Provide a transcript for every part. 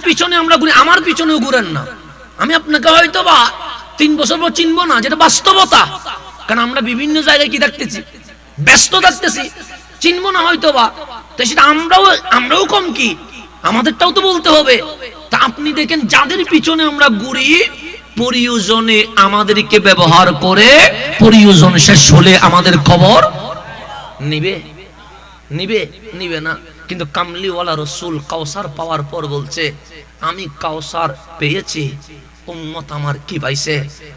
পিছনে আমরা ঘুরি, আমার পিছনেও ঘুরেন না। আমি আপনাকে হয়তো বা 3 বছর পর চিনবো না, যেটা বাস্তবতা। কারণ আমরা বিভিন্ন জায়গায় কি দেখতেছি, ব্যস্ত থাকতেছি, চিনবো না হয়তো বা। তো সেটা আমরাও কম কি, আমাদেরটাও তো বলতে হবে। তা আপনি দেখেন যাদের পিছনে আমরা ঘুরি, প্রয়োজনে আমাদেরকে ব্যবহার করে, প্রয়োজন শেষ হলে আমাদের খবর নিবে নিবে নিবে না। কিন্তু কামলিওয়ালা রসুল কাউসার পাওয়ার পর বলছে, আমি কাউসার পেয়েছি, উম্মত আমার কি পাইছে?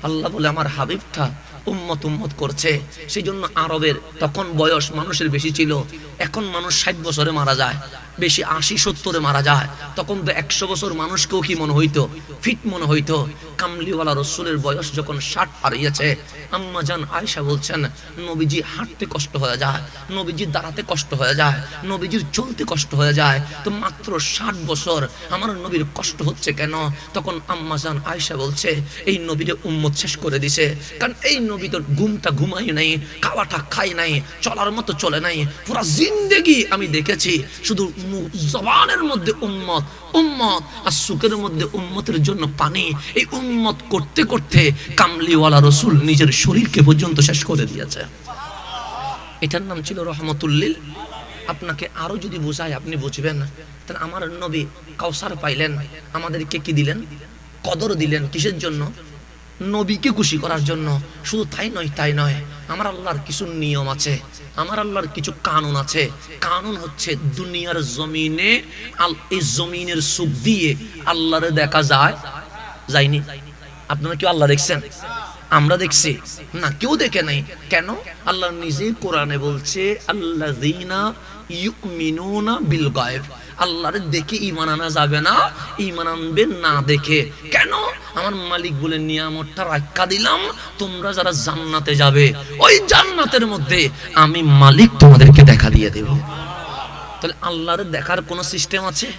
আল্লাহ বলে আমার হাবিবটা উম্মত উম্মত করছে। সেই জন্য আরবের তখন বয়স মানুষের বেশি ছিল, এখন মানুষ 60 বছরে মারা যায়, বেশি 80-70-এ মারা যায়। তখন তো 100 বছর মানুষকেও কি মনে হইতো, ফিট মনে হইতো। কামলিওয়ালা রসুলের বয়স যখন 60 হারিয়েছে, আম্মা জান আয়েশা বলছেন, নবীজি হাঁটতে কষ্ট হয়ে যায়, নবীজির দাঁড়াতে কষ্ট হয়ে যায়, নবীজির চলতে কষ্ট হয়ে যায়। তো মাত্র 60 বছর আমার নবীর কষ্ট হচ্ছে কেন? তখন আম্মা জান আয়েশা বলছে, এই নবীরে উম্মত শেষ করে দিছে। কারণ এই নবী তো ঘুমটা ঘুমাই নাই, খাওয়াটা খাই নাই, চলার মতো চলে নাই। পুরা জিন্দেগি আমি দেখেছি শুধু জবানের মধ্যে উম্মত উম্মত, আর সুখের মধ্যে উম্মতের জন্য পানি। এই উম্মত করতে করতে কামলিওয়ালা রসুল নিজের শরীরকে পর্যন্ত শেষ করে দিয়েছে। এটার নাম ছিল রহমতুল্লিল। আপনাকে আরো যদি বোঝায় আপনি বুঝবেন। তাহলে আমার নবী কাউসার পাইলেন, আমাদেরকে কি দিলেন? কদর দিলেন। কিসের জন্য? নবীকে খুশি করার জন্য। শুধু তাই নয়, আমার আল্লাহর কিছু নিয়ম আছে, আমার আল্লাহর কিছু কানুন আছে। কানুন হচ্ছে দুনিয়ার জমিনে এই জমিনের সুখ দিয়ে আল্লাহরে দেখা যায়নি। আপনারা কেউ আল্লাহ দেখছেন? আমরা দেখছি না, কেউ দেখে নাই। কেন? আল্লাহ নিজেই কোরআনে বলছে, আল্লাযীনা ইউমিনুনা বিল গায়ব, আল্লাহরে দেখে ঈমান আনা যাবে না, ঈমান আনবে না দেখে। কেন? আমার মালিক বলে নিয়ামতটা রাখা দিলাম, তোমরা যারা জান্নাতে যাবে, ওই জান্নাতের মধ্যে আমি মালিক তোমাদেরকে দেখা দিয়ে দেব। তাহলে আল্লাহরে দেখার কোন সিস্টেম আছে?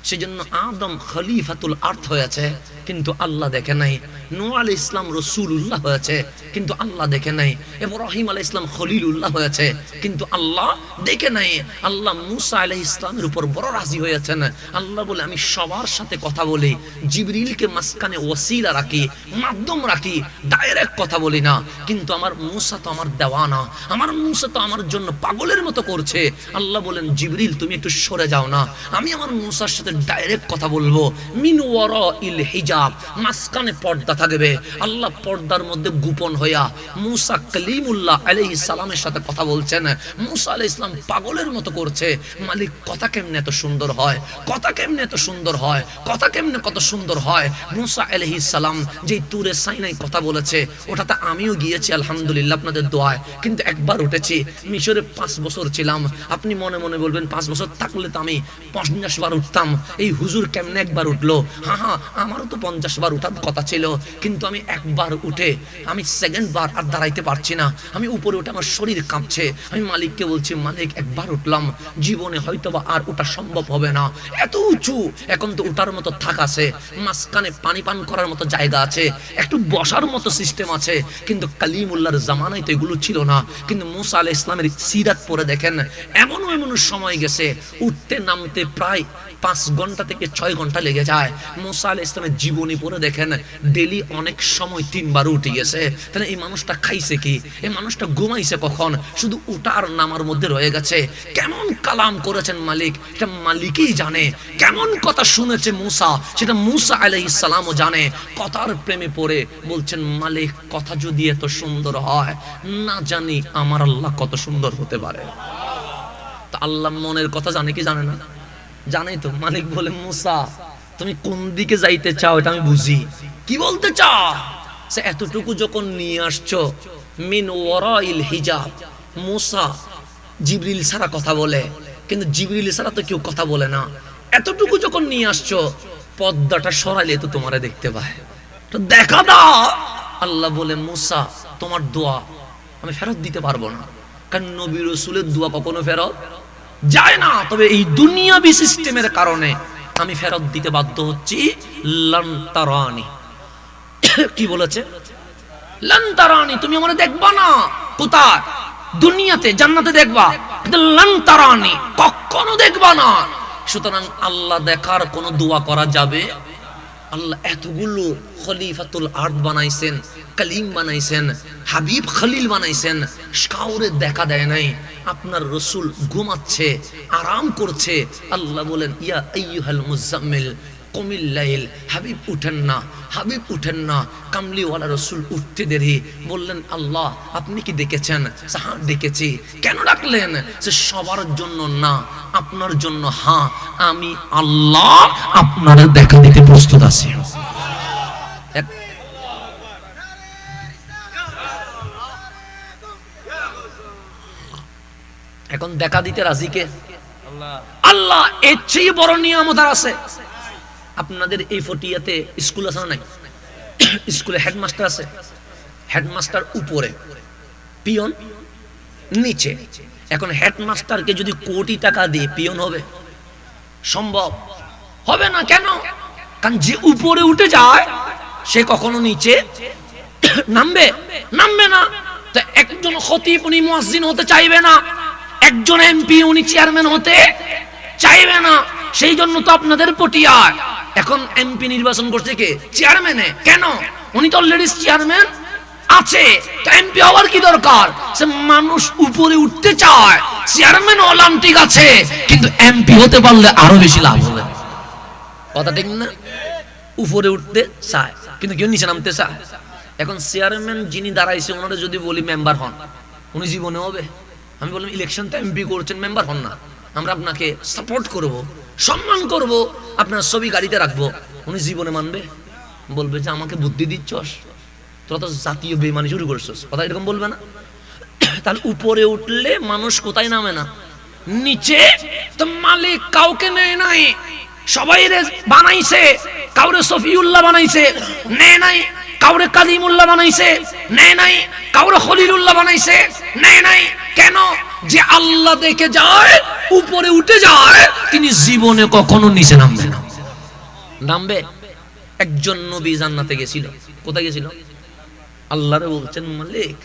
সেজন্য আদম খলিফাতুল আরদ হয়েছে, কিন্তু আল্লাহ দেখে নাই। নূহ আলাইহিস সালাম রাসূলুল্লাহ হয়েছে, কিন্তু আল্লাহ দেখে নাই। ইব্রাহিম আলাইহিস সালাম খলিলুল্লাহ হয়েছে, কিন্তু আল্লাহ দেখে নাই। আল্লাহ মূসা আলাইহিস সালামের উপর বড় রাজি হয়েছেন। আল্লাহ বলে, আমি সবার সাথে কথা বলি, জিবরিলকে মাঝখানে ওসিলা রাখি, মাধ্যম রাখি, ডাইরেক্ট কথা বলি না। কিন্তু আমার মূসা তো আমার দেওয়ানা, আমার মূসা তো আমার জন্য পাগলের মতো করছে। আল্লাহ বলেন, জিবরিল তুমি একটু সরে যাও না, আমি আমার মূসার সাথে ডাইরেক্ট কথা বলবো। মিন ওয়ারাইল হিজাব, মাঝখানে পর্দা থাকবে। আল্লাহ পর্দার মধ্যে গোপন হইয়া মূসা কালিমুল্লাহ আলাইহিস সালামের সাথে কথা বলছেন। মূসা আলাইহিস সালাম পাগলের মতো করছে, মালিক কথা কেমনে এত সুন্দর হয়, কথা কেমনে এত সুন্দর হয়, কথা কেমনে কত সুন্দর হয়। মূসা আলাইহিস সালাম যেই তুরে সাইনাই কথা বলেছে, ওটাতে আমিও গিয়েছি আলহামদুলিল্লাহ আপনাদের দোয়ায়। কিন্তু একবার উঠেছি, মিশরে 5 বছর ছিলাম। আপনি মনে মনে বলবেন 5 বছর থাকলে তো আমি 50 বার উঠতাম, এই হুজুর কেমনে একবার উঠলো? হ্যাঁ, আমারও তো 50 বার উঠার কথা ছিল, কিন্তু আমি একবার উঠে আমি সেকেন্ড বার আর দাঁড়াইতে পারছি না। আমি উপরে উঠে আমার শরীর কাঁপছে। আমি মালিককে বলছি, মালিক একবার উঠলাম, জীবনে হয়তোবা আর ওঠা সম্ভব হবে না, এত উঁচু। এখন তো উঠার মতো থাক আছে, মাঝখানে পানি পান করার মতো জায়গা আছে, একটু বসার মতো সিস্টেম আছে, কিন্তু কালিমুল্লাহর জামানায় তো এগুলো ছিল না। কিন্তু মূসা আলাইহিস সালামের সিরাত পড়ে দেখেন, এমন সময় গেছে উঠতে নামতে প্রায় 5 ঘন্টা থেকে 6 ঘন্টা লেগে যায়। মূসা আলাইহিস সালামের জীবনী পড়ে দেখেন, ডেলি অনেক সময় 3 বার উঠে গেছে। তাহলে এই মানুষটা খাইছে কি? এই মানুষটা ঘুমাইছে কখন? শুধু উঠার নামার মধ্যে রয়ে গেছে। কেমন কালাম করেছেন মালিক, এটা মালিকই জানে। কেমন কথা শুনেছে মূসা, সেটা মূসা আলাইহিস সালামও জানে। কথার প্রেমে পড়ে বলছেন, মালিক কথা যদি এত সুন্দর হয়, না জানি আমার আল্লাহ কত সুন্দর হতে পারে। তা আল্লাহ মনের কথা জানে কি জানে না? জানেই তো। মালিক বলে, মূসা তুমি কোন দিকে যাইতে চাও এটা আমি বুঝি, কি বলতে চাও? সে এতটুকু যখন নিয়ে আসছো, মিন ওয়ারাইল হিজাব, মূসা জিবরিল ছাড়া কথা বলে, কিন্তু জিবরিল ছাড়া তো কেউ কথা বলে না। এতটুকু যখন নিয়ে আসছো, পর্দাটা সরাইলে তো তোমারে দেখতে পায়, তো দেখা দাও। আল্লাহ বলে, মূসা তোমার দোয়া আমি ফেরত দিতে পারবো না, কারণ নবী রাসূলের দোয়া কখনো ফেরত যায় না। তবে এই দুনিয়াবি সিস্টেমের কারণে আমি ফেরত দিতে বাধ্য হচ্ছি। লান তারানি, কি বলেছে? লান তারানি, তুমি আমারে দেখবা না। কোথায়? দুনিয়াতে, জান্নাতে দেখবা, কিন্তু লান তারানি কখনো দেখবা না। সুতরাং আল্লাহ দেখার কোনো দোয়া করা যাবে? আল্লাহ এতগুলো খলিফাতুল আরদ বানাইছেন, কালিম বানাইছেন, হাবিব খলিল বানাইছেন, কাউরে দেখা দেয় নাই। আপনার রসুল ঘুমাচ্ছে, আরাম করছে, আল্লাহ বলেন ইয়া আইয়ুহাল মুজাম্মিল কুমিল লাইল, হাবিব উঠেন না, হাবিব উঠেন না। কামলিওয়ালা রসুল উঠতে দেরি, বললেন আল্লাহ আপনি কি ডেকেছেন? হ্যাঁ ডেকেছি। কেন ডাকলেন? সে সবার জন্য না, আপনার জন্য। হ্যাঁ, আমি আল্লাহ আপনার দেখা দিতে প্রস্তুত আছি। এখন দেখা দিতে রাজি কে? আল্লাহ। এর চেয়ে বড় নিয়ামত আর আছে? আপনাদের এই ফটিয়াতে স্কুল আছে না নাই? স্কুলে হেডমাস্টার আছে, হেডমাস্টার উপরে, পিয়ন নিচে। এখন হেডমাস্টারকে যদি কোটি টাকা দিয়ে পিয়ন হবে? সম্ভব হবে না। কেন? কারণ যে উপরে উঠে যায় সে কখনো নিচে নামবে না। তো একজন খতিব উনি মুয়াজ্জিন হতে চাইবে না, একজন এমপি উনি চেয়ারম্যান হতে চাইবে না। সেই জন্য তো আপনাদের পটিয়ায় এখন এমপি নির্বাচন করছে কে? চেয়ারম্যানে। কেন? উনি তো অলরেডি চেয়ারম্যান আছে, তো এমপি হওয়ার কি দরকার? সে মানুষ উপরে উঠতে চায়, চেয়ারম্যান হলাম ঠিক আছে, কিন্তু এমপি হতে পারলে আরো বেশি লাভ হবে। কথা ঠিক না? উপরে উঠতে চায় কিন্তু কেউ নিচে নামতে চায়। এখন চেয়ারম্যান যিনি দাঁড়াইছে ওনারা যদি বলি মেম্বার হন, উনি জীবনে হবে? আমি বললাম ইলেকশন তো এমপি করছেন, মেম্বার হন না, আমরা আপনাকে সাপোর্ট করব, সম্মান করব, আপনার ছবি গাড়িতে রাখবো। উনি জীবনে মানবে? বলবে যে আমাকে বুদ্ধি দিচ্ছস, তোরা তো জাতীয় বেইমানি শুরু করছস। কথা এরকম বলবে না? তাহলে উপরে উঠলে মানুষ কোথায় নামে না? নিচে। তো মালিক কাউকে নেয় নাই, সবাই বানাইছে। কাউরে সফিউল্লাহ বানাইছে, নেয় নাই। কাউরে কালিমুল্লাহ বানাইছে, নেয় নাই। কাউরে খলিলুল্লাহ বানাইছে, নেয় নাই। কেন? যে আল্লাহ দেখে যায়, উপরে উঠে যায়, তিনি জীবনে কখনো নিচে নামবে না। নামবে? একজন নবী জান্নাতে গেছিল। কোথায় গেছিল? আল্লাহরে বলছেন মালিক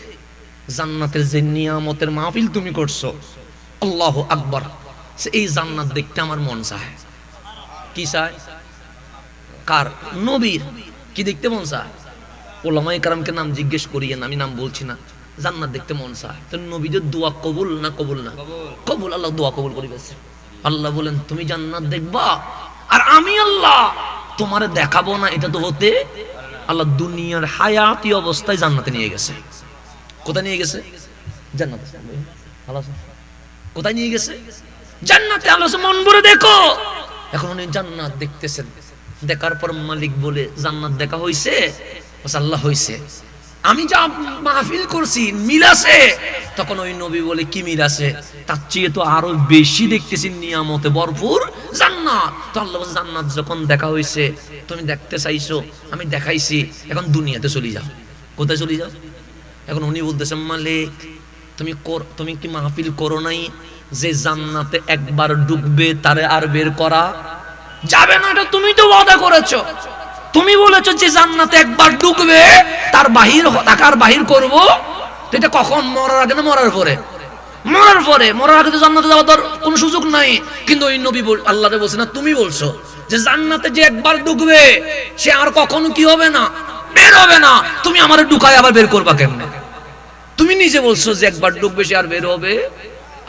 জান্নাতের যে নিয়ামতের মাহফিল তুমি করছো, আল্লাহু আকবার, এই জান্নাত দেখতে আমার মন চায়। কি চায়? কার? নবীর। কি দেখতে মন চায়? ওলামায়ে কেরামকে নাম জিজ্ঞেস করিয়েন, আমি নাম বলছি না। জান্নাত দেখতে মন চায়। তো নবীদের দোয়া কবুল না কবুল না? কবুল। আল্লাহ দোয়া কবুল করে গেছে। আল্লাহ বলেন তুমি জান্নাত দেখবা আর আমি আল্লাহ তোমারে দেখাবো না, এটা তো হতে। আল্লাহ দুনিয়ার হায়াতি অবস্থায় জান্নাতে নিয়ে গেছে। কোথায় নিয়ে গেছে? জান্নাতে। কোথায় নিয়ে গেছে? জান্নাতে। আল্লাহ মন ভরে দেখো। এখন উনি জান্নাত দেখতেছেন। দেখার পর মালিক বলে জান্নাত দেখা হইছে? আল্লাহ হইছে। আমি যা মাহফিল করছি মিল আছে? তখন ওই নবী বলে কি মিল আছে? তার চেয়ে তো আরো বেশি দেখতেছি নিয়ামতে ভরপুর জান্নাত। তো আল্লাহ জান্নাত যখন দেখা হইছে, তুমি দেখতে চাইছো, আমি দেখাইছি, এখন দুনিয়াতে চলে যাও। কোথায় চলে যাও? এখন উনি বলতেছেন মালিক তুমি কি মাহফিল করো নাই যে জান্নাতে একবার ঢুকবে তারে আর বের করা যাবে না? এটা তুমি তো ওয়াদা করেছো। তুমি বলেছো যে জান্নাতে একবার ঢুকবে তার বাহির টাকার বাহির করব। এটা কখন? মরার আগে না মরার পরে? মরার পরে। মরার আগে তো জান্নাতে যাওয়ার কোনো সুযোগ নাই। কিন্তু ওই নবী আল্লাহরে বলছে না, তুমি বলছো যে জান্নাতে যে একবার ঢুকবে সে আর কখনো কি হবে না? বের হবে না। তুমি আমারে ঢুকায় আবার বের করবা কেমনে? তুমি নিজে বলছো যে একবার ঢুকবে সে আর বের হবে।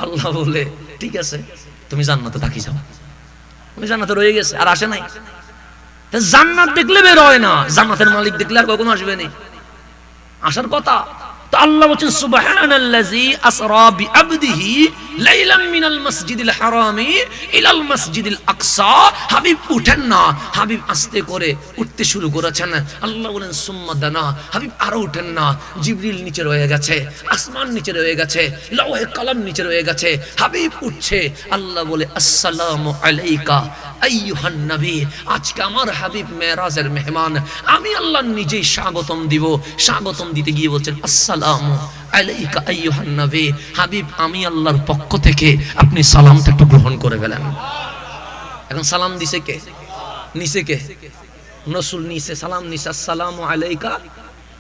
আল্লাহ বলে ঠিক আছে তুমি জান্নাতে থাকি যাও। উনি জান্নাতে রয়ে গেছে আর আসে নাই। জান্নাত দেখলে বের হয় না, জান্নাতের মালিক দেখলে আর কখনো আসবে না। আসার কথা তো আল্লাহ বলেন সুবহানাল্লাযী আসরা বিআবদিহি লাইলাম মিনাল মাসজিদিল হারামি ইলাল মাসজিদিল আকসা। হাবিব উঠেন না, হাবিব আস্তে করে উঠতে শুরু করেছেন। আল্লাহ বলেন সুম্মা দানা, হাবিব আরো উঠেন না। জিবরিল নিচে রয়ে গেছে, আসমান নিচে রয়ে গেছে, লওহে কলম নিচে রয়ে গেছে, হাবিব উঠছে। আল্লাহ বলে আসসালামু আলাইকা আইয়ুহান নবী, আজকে আমার হাবিব মেরাজের মেহমান, আমি আল্লাহ নিজেই স্বাগতম দিব। স্বাগতম দিতে গিয়ে বলছেন আসসালামু আলাইকা আইয়ুহান নবী, হাবিব আমি আল্লাহর পক্ষ থেকে আপনি সালামটা একটু গ্রহণ করে ফেলেন। এখন সালাম দিছে কে? নিচে কে? রাসূল নিচে সালাম নিছে আসসালামু আলাইকা।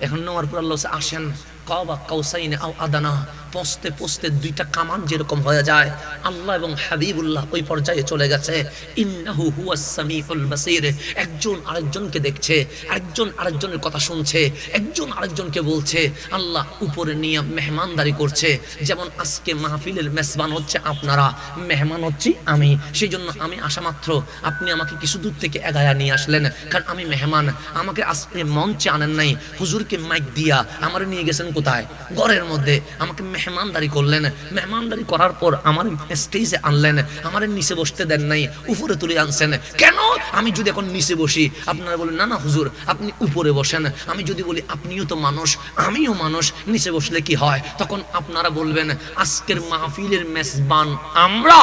এখন নেওয়ার পর আল্লাহ আসেন কাবা কাউসাইন আও আদানা, পস্তে পস্তে দুইটা কামান যেরকম হয়ে যায়, আল্লাহ এবং হাবিবুল্লাহ ওই পর্যায়ে চলে গেছে। ইন্নাহু হুয়াস সামিউল বাসীর, একজন আরেকজনকে দেখছে, একজন আরেকজনের কথা শুনছে, একজন আরেকজনকে বলছে। আল্লাহ উপরে নিয়ে মেহমানদারি করছে। যেমন আজকে মাহফিলের মেজবান হচ্ছে আপনারা, মেহমান হচ্ছি আমি। সেই জন্য আমি আসা মাত্র আপনি আমাকে কিছু দূর থেকে এগায়া নিয়ে আসলেন, কারণ আমি মেহমান। আমাকে আজকে মঞ্চে আনেন নাই, হুজুরকে মাইক দিয়া আমার নিয়ে গেছেন কোথায়? ঘরের মধ্যে। আমাকে মেহমানদারি করলেন, মেহমানদারি করার পর আমার স্টেজে আনলেন, আমার নিচে বসতে দেন নাই, উপরে তুলে আনছেন। কেন? আমি যদি এখন নিচে বসি, আপনারা বলেন না না হুজুর আপনি উপরে বসেন। আমি যদি বলি আপনিও তো মানুষ, আমিও মানুষ, নিচে বসলে কি হয়? তখন আপনারা বলবেন আজকের মাহফিলের মেজবান আমরা,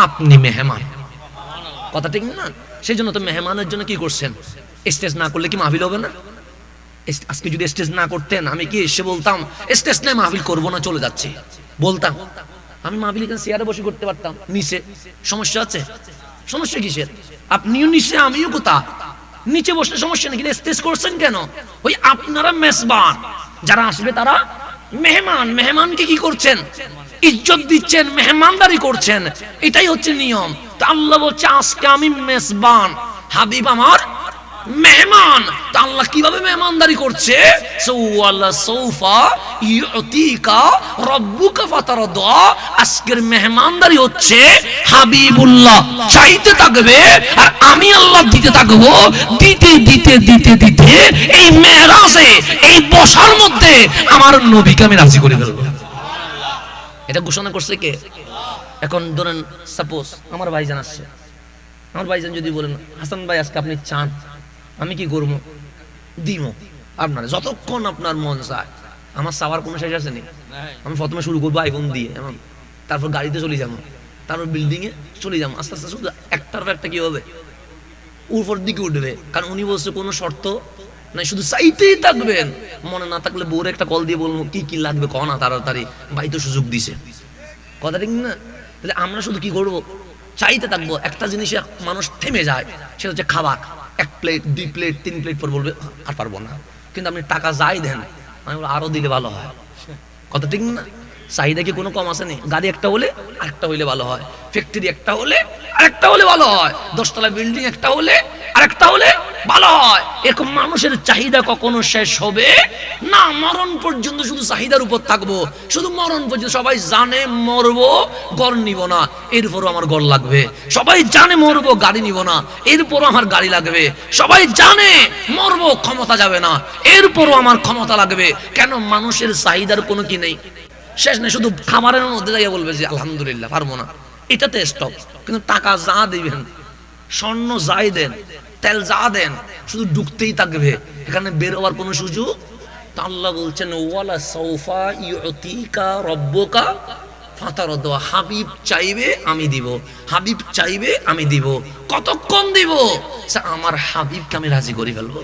আপনি মেহমান। কথা ঠিক না? সেই জন্য তো মেহমানের জন্য কি করছেন? স্টেজ না করলে কি মাহফিল হবে না? আজকে যদি স্টেজ না করতেন, আমি কি এসে বলতাম স্টেজ নাই মাহফিল করবো না, চলে যাচ্ছি? বলতাম? আমি মাহফিল এখানে চেয়ারে বসে করতে পারতাম, নিচে। সমস্যা আছে? সমস্যা কিসের? আপনিও নিচে, আমিও কোথা? নিচে বসলে সমস্যা নাকি? স্টেজ করছেন কেন? ওই আপনারা মেজবান, যারা আসবে তারা মেহমান। মেহমানকে কি করছেন? ইজ্জত দিচ্ছেন, মেহমানদারি করছেন। এটাই হচ্ছে নিয়ম। তা আল্লাহ বলছে আজকে আমি মেজবান, হাবিব আমার মেহমান। তা আল্লাহ কিভাবে মেহমানদারি করছে? আজকের মেহমানদারি হচ্ছে হাবিবুল্লাহ চাইতে থাকবে আর আমি আল্লাহ দিতে থাকবো। দিতে দিতে দিতে দিতে এই মেরাজে, এই বসার মধ্যে আমার নবীকে আমি রাজি করে ফেলবো। এটা ঘোষণা করছে কে? এখন ধরেন সাপোজ আমার ভাইজান আসছে, আমার ভাইজান যদি বলেন হাসান ভাই আজকে আপনি চান, আমি কি করবো? দিব আপনার যতক্ষণ আপনার মন চায়। আমার চাওয়ার কোনো শেষ আছে নি। আমি প্রথমে শুরু করবো আইফোন দিয়ে, এমন তারপর গাড়িতে চলে যাবো, তারপর বিল্ডিং এ চলে যাবো, আস্তে আস্তে শুধু একটার পর একটা কি হবে উপর দিকে উঠবে। কারণ উনি বলছে কোনো শর্ত নাই, শুধু চাইতেই থাকবেন। মনে না থাকলে বউর একটা কল দিয়ে বলবো কি কি লাগবে ক না তাড়াতাড়ি, ভাই তো সুযোগ দিছে। কথা ঠিক না? তাহলে আমরা শুধু কি করবো? চাইতে থাকবো। একটা জিনিসে মানুষ থেমে যায়, সেটা হচ্ছে খাবার। 1 প্লেট 2 প্লেট 3 প্লেট পর বলবে আর পারবো না। কিন্তু আপনি টাকা যাই দেন, আমি বলবো আরো দিলে ভালো হয়। কথা ঠিক না? চাহিদা কি কোনো কম আছে নি? গাড়ি একটা হলে আরেকটা হইলে ভালো হয়, ফ্যাক্টরি একটা হলে আরেকটা হলে ভালো হয়, 10 তলা বিল্ডিং একটা হলে আরেকটা হলে ভালো হয়। এরকম মানুষের চাহিদা কখনো শেষ হবে না। মরণ পর্যন্ত শুধু চাহিদার উপর থাকবো, শুধু মরণ পর্যন্ত। সবাই জানে মরবো, ঘর নিব না, এরপরও আমার ঘর লাগবে। সবাই জানে মরবো, গাড়ি নিব না, এরপরও আমার গাড়ি লাগবে। সবাই জানে মরবো, ক্ষমতা যাবে না, এরপরও আমার ক্ষমতা লাগবে। কেন? মানুষের চাহিদার কোনো কি নেই, শেষ নেই। শুধু খাবারের মধ্যে যাইয়া বলবে যে আলহামদুলিল্লাহ পারবো না, এটাতে স্টপ। কিন্তু টাকা যা দিবেন, স্বর্ণ যাই দেন, তেল যা দেন, শুধু ঢুকতেই থাকবে, এখানে বের হওয়ার কোনো সুযোগ। তা আল্লাহ বলছেন ওয়ালা সাউফা ইউতিকা রব্বুকা ফাতারদা, হাবিব চাইবে আমি দিব, হাবিব চাইবে আমি দিব। কতক্ষণ দিব? আমার হাবিবকে আমি রাজি করে ফেলবো।